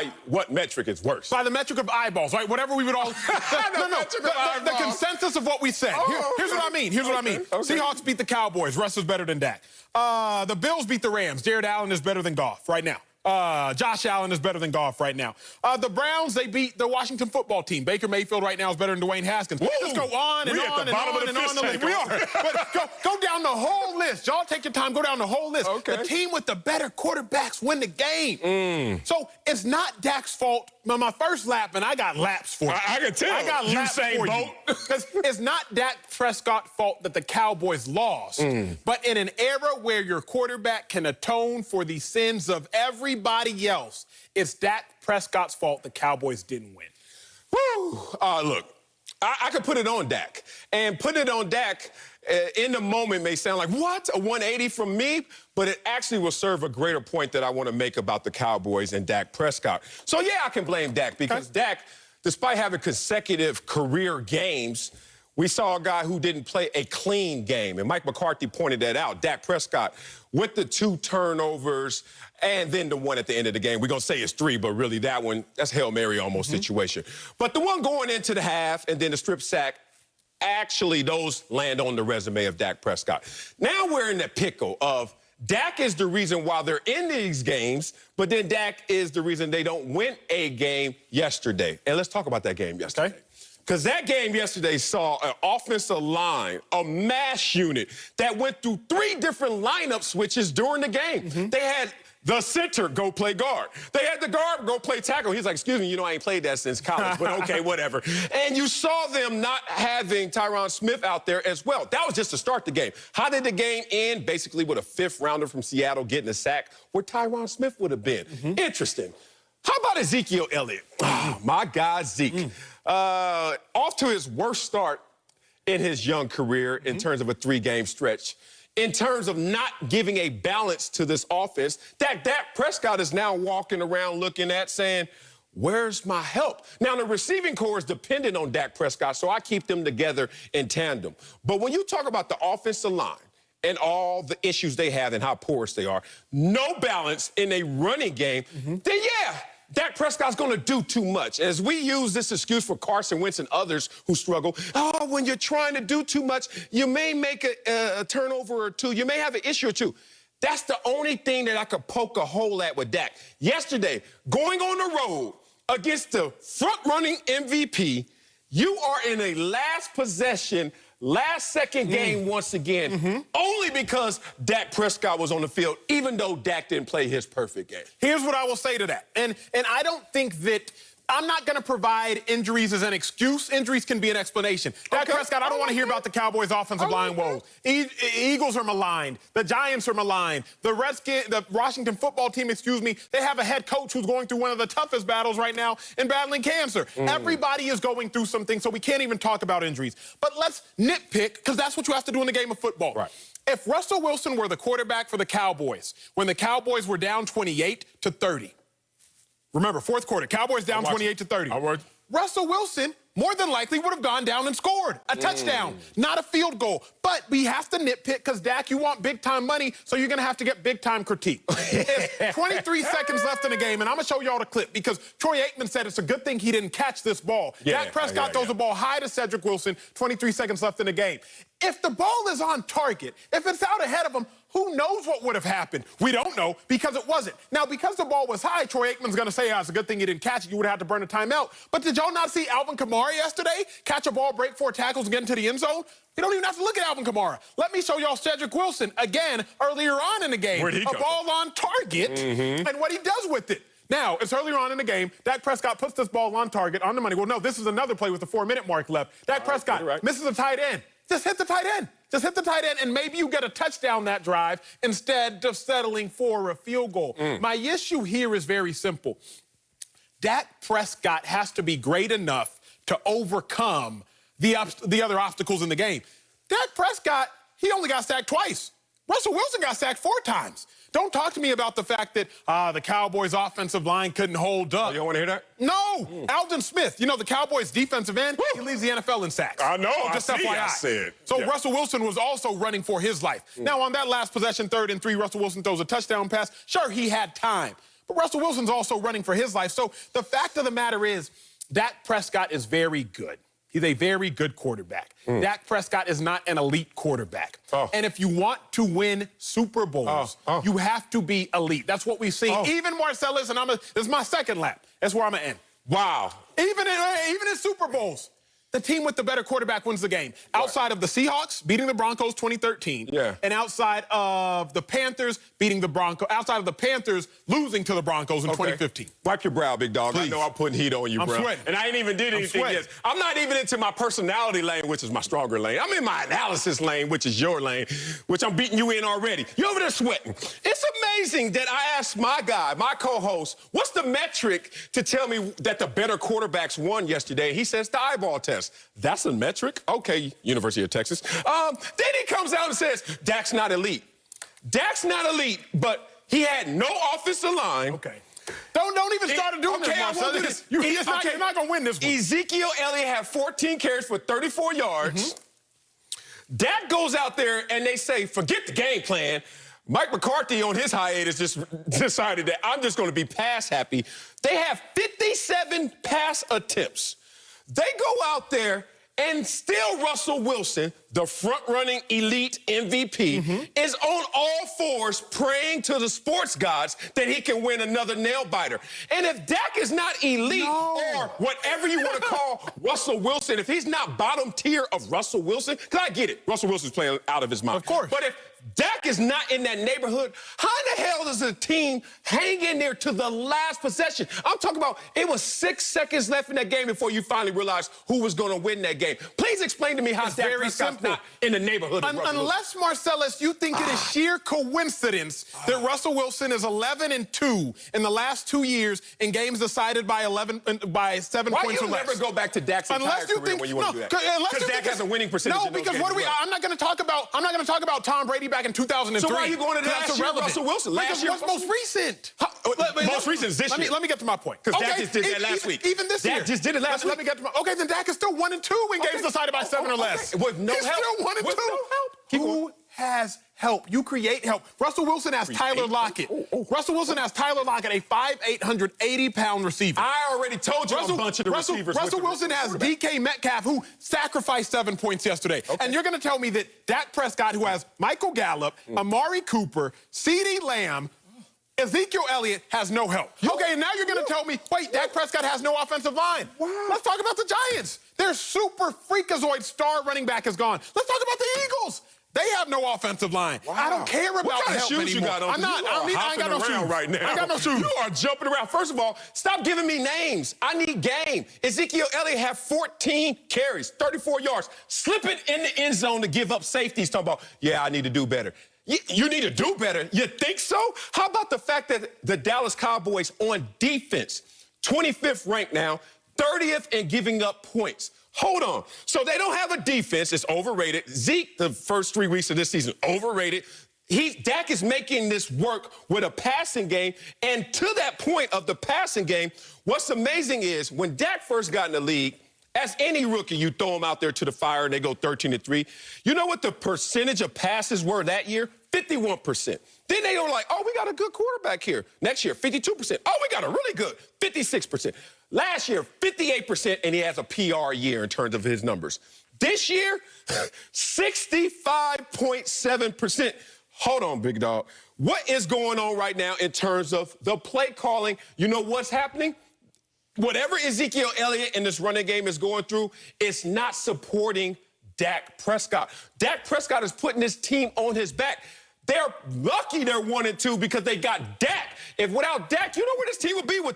by what metric is worse? By the metric of eyeballs, right? Whatever we would all... The consensus of what we said. Here's what I mean. Seahawks beat the Cowboys. Russ is better than Dak. The Bills beat the Rams. Jared Allen is better than Goff right now. Josh Allen is better than Goff right now. The Browns, they beat the Washington football team. Baker Mayfield right now is better than Dwayne Haskins. Woo! Just go on and on and on and on. We are. But go down the whole list. Y'all take your time. Go down the whole list. Okay. The team with the better quarterbacks win the game. So it's not Dak's fault. My first lap, and I got laps for you. I can tell. I got laps for you. It's not Dak Prescott's fault that the Cowboys lost. But in an era where your quarterback can atone for the sins of everybody else, it's Dak Prescott's fault the Cowboys didn't win. Woo! Look, I could put it on Dak. And putting it on Dak in the moment may sound like, what? A 180 from me? But it actually will serve a greater point that I want to make about the Cowboys and Dak Prescott. So, yeah, I can blame Dak because Dak, despite having consecutive career games, we saw a guy who didn't play a clean game. And Mike McCarthy pointed that out. Dak Prescott with the 2 turnovers and then the one at the end of the game. We're going to say it's 3, but really that one, that's Hail Mary almost situation. But the one going into the half and then the strip sack, actually those land on the resume of Dak Prescott. Now we're in the pickle of Dak is the reason why they're in these games, but then Dak is the reason they don't win a game yesterday. And let's talk about that game yesterday. Because that game yesterday saw an offensive line, a mass unit, that went through 3 different lineup switches during the game. They had the center go play guard. They had the guard go play tackle. He's like, excuse me, you know I ain't played that since college, but okay, whatever. And you saw them not having Tyron Smith out there as well. That was just to start the game. How did the game end? Basically with a 5th rounder from Seattle getting a sack where Tyron Smith would have been. Interesting. How about Ezekiel Elliott? Oh, my God, Zeke. Off to his worst start in his young career in terms of a 3-game stretch. In terms of not giving a balance to this offense, Dak Prescott is now walking around looking at saying, where's my help? Now, the receiving core is dependent on Dak Prescott, so I keep them together in tandem. But when you talk about the offensive line and all the issues they have and how porous they are, no balance in a running game, then yeah, Dak Prescott's going to do too much. As we use this excuse for Carson Wentz and others who struggle, oh, when you're trying to do too much, you may make a turnover or 2. You may have an issue or 2. That's the only thing that I could poke a hole at with Dak. Yesterday, going on the road against the front-running MVP, you are in a last possession, last-second game once again, only because Dak Prescott was on the field, even though Dak didn't play his perfect game. Here's what I will say to that. And I don't think that I'm not going to provide injuries as an excuse. Injuries can be an explanation. Dak Prescott, I don't want to hear about the Cowboys' offensive line woes. Eagles are maligned. The Giants are maligned. The Washington football team, they have a head coach who's going through one of the toughest battles right now in battling cancer. Everybody is going through something, so we can't even talk about injuries. But let's nitpick, because that's what you have to do in the game of football. Right. If Russell Wilson were the quarterback for the Cowboys, when the Cowboys were down 28-30, remember, 4th quarter, Cowboys down 28-30. Russell Wilson more than likely would have gone down and scored a touchdown, not a field goal. But we have to nitpick because, Dak, you want big-time money, so you're going to have to get big-time critique. It's 23 seconds left in the game, and I'm going to show y'all the clip because Troy Aikman said it's a good thing he didn't catch this ball. Dak Prescott throws the ball high to Cedric Wilson, 23 seconds left in the game. If the ball is on target, if it's out ahead of him, who knows what would have happened? We don't know because it wasn't. Now, because the ball was high, Troy Aikman's going to say, it's a good thing you didn't catch it. You would have had to burn a timeout. But did y'all not see Alvin Kamara yesterday catch a ball, break 4 tackles, and get into the end zone? You don't even have to look at Alvin Kamara. Let me show y'all Cedric Wilson again earlier on in the game. Where'd he go? A ball on target and what he does with it. Now, it's earlier on in the game. Dak Prescott puts this ball on target, on the money. Well, no, this is another play with the 4-minute mark left. Dak Prescott misses a tight end. Just hit the tight end. Just hit the tight end, and maybe you get a touchdown that drive instead of settling for a field goal. My issue here is very simple. Dak Prescott has to be great enough to overcome the other obstacles in the game. Dak Prescott, he only got sacked twice. Russell Wilson got sacked 4 times. Don't talk to me about the fact that the Cowboys' offensive line couldn't hold up. You don't want to hear that? No. Alden Smith, you know, the Cowboys' defensive end, he leads the NFL in sacks. I know. So just FYI. So Russell Wilson was also running for his life. Now, on that last possession, 3rd and 3, Russell Wilson throws a touchdown pass. Sure, he had time. but Russell Wilson's also running for his life. So the fact of the matter is, Dak Prescott is very good. He's a very good quarterback. Dak Prescott is not an elite quarterback. And if you want to win Super Bowls, you have to be elite. That's what we've seen. Even Marcellus, and this is my second lap. That's where I'm going to end. Wow. Even in Super Bowls, the team with the better quarterback wins the game. Outside of the Seahawks beating the Broncos 2013, and outside of the Panthers beating the Broncos, outside of the Panthers losing to the Broncos in 2015. Wipe your brow, big dog. Please. I know I'm putting heat on you, bro. I'm sweating. And I ain't even did anything yet. I'm not even into my personality lane, which is my stronger lane. I'm in my analysis lane, which is your lane, which I'm beating you in already. You're over there sweating. It's amazing that I asked my guy, my co-host, what's the metric to tell me that the better quarterbacks won yesterday? He says the eyeball test. That's a metric? Okay, University of Texas. Then he comes out and says, Dak's not elite. Dak's not elite, but he had no offensive line. Okay. Don't even start doing this, I won't do this. You're not going to win this one. Ezekiel Elliott had 14 carries for 34 yards. Dak goes out there and they say, forget the game plan. Mike McCarthy on his hiatus just decided that I'm just going to be pass happy. They have 57 pass attempts. They go out there and still Russell Wilson, the front-running elite MVP, is on all fours praying to the sports gods that he can win another nail-biter. And if Dak is not elite or whatever you want to call Russell Wilson, if he's not bottom tier of Russell Wilson, because I get it, Russell Wilson's playing out of his mind. Of course. But if Dak is not in that neighborhood, how in the hell does a team hang in there to the last possession? I'm talking about it was 6 seconds left in that game before you finally realized who was going to win that game. Please explain to me how Dak Prescott's not in the neighborhood of Russell Unless, Marcellus, you think it is sheer coincidence that Russell Wilson is 11-2 in the last 2 years in games decided by 7 points or less. Why do you never go back to Dak's entire career when you want to do that? Because Dak has a winning percentage. No, because what do we? I'm not going to talk about Tom Brady back in 2003. So why are you going to last year Russell Wilson? Because what's most recent? Most recent is this year. Let me get to my point. Because Dak just did that last week. Even this year. Dak just did it last week. Let me get to my. Okay, then Dak is still 1-2 in games decided by 7 or less. With no help. He's still 1-2. With no help. Who has help? You create help. Russell Wilson has Tyler Lockett. Russell Wilson has Tyler Lockett, a 5'8", 180-pound receiver. I already told you a bunch of the receivers. Russell Wilson has DK Metcalf, who sacrificed 7 points yesterday. And you're going to tell me that Dak Prescott, who has Michael Gallup, Amari Cooper, CeeDee Lamb, Ezekiel Elliott has no help. Okay, and now you're going to tell me, wait, Dak Prescott has no offensive line. Let's talk about the Giants. Their super freakazoid star running back is gone. Let's talk about the Eagles. They have no offensive line. I don't care about what kind of help shoes anymore. You got on? I ain't got no shoes right now. I ain't got no shoes. You are jumping around. First of all, stop giving me names. I need game. Ezekiel Elliott had 14 carries, 34 yards, slipping in the end zone to give up safeties. Talking about, yeah, I need to do better. You need to do better. You think so? How about the fact that the Dallas Cowboys on defense, 25th ranked now, 30th in giving up points? Hold on. So they don't have a defense. It's overrated. Zeke, the first 3 weeks of this season, overrated. Dak is making this work with a passing game. And to that point of the passing game, what's amazing is when Dak first got in the league, as any rookie, you throw them out there to the fire and they go 13-3. You know what the percentage of passes were that year? 51%. Then they were like, oh, we got a good quarterback here. Next year, 52%. Oh, we got a really good, 56%. Last year, 58%, and he has a PR year in terms of his numbers. This year, 65.7%. Hold on, big dog. What is going on right now in terms of the play calling? You know what's happening? Whatever Ezekiel Elliott in this running game is going through, it's not supporting Dak Prescott. Dak Prescott is putting this team on his back. They're lucky they're 1-2 because they got Dak. If without Dak, you know where this team would be with